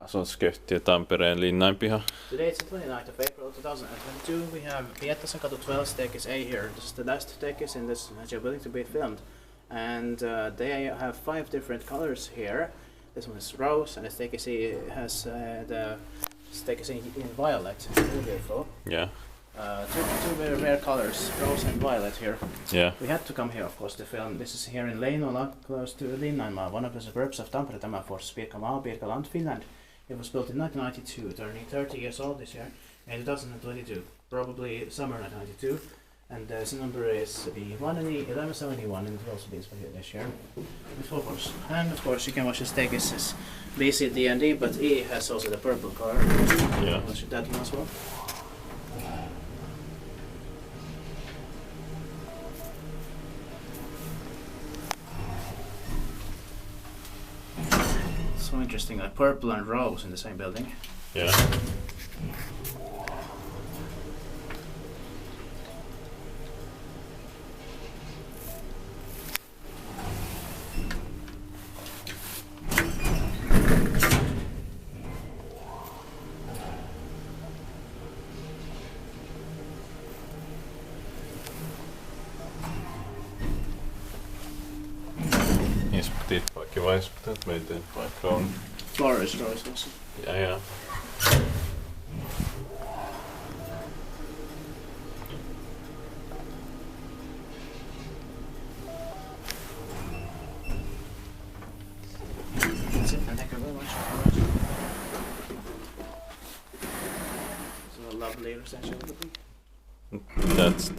Asutuskeittiö Tampereen Linnainpiha. Today it's the 29th of April 2022. We have Piettasenkatu 12 staircase A here. This is the last staircase in this building to be filmed. And they have 5 different colors here. This one is rose, and the staircase A has the staircase in violet. Very beautiful. Yeah. Two very rare colors, rose and violet here. Yeah. We had to come here, of course, to film. This is here in Leinola, close to Leinola, one of the suburbs of Tampere, Pirkanmaa, Finland. It was built in 1992, turning 30 years old this year, in 2022, probably summer 1992. And the number is B1 and E1171, and it will also be here this year. And of course, you can watch the staircases B, C, D, and D, but E has also the purple color. Yeah. I'll show that one as well. So interesting, like purple and rose in the same building. Yeah. Inspektiivat vai inspektiivat meitä vaikka on. Floor is rose also. Ja. That's it, and thank you very much. So a lovely residential building. That's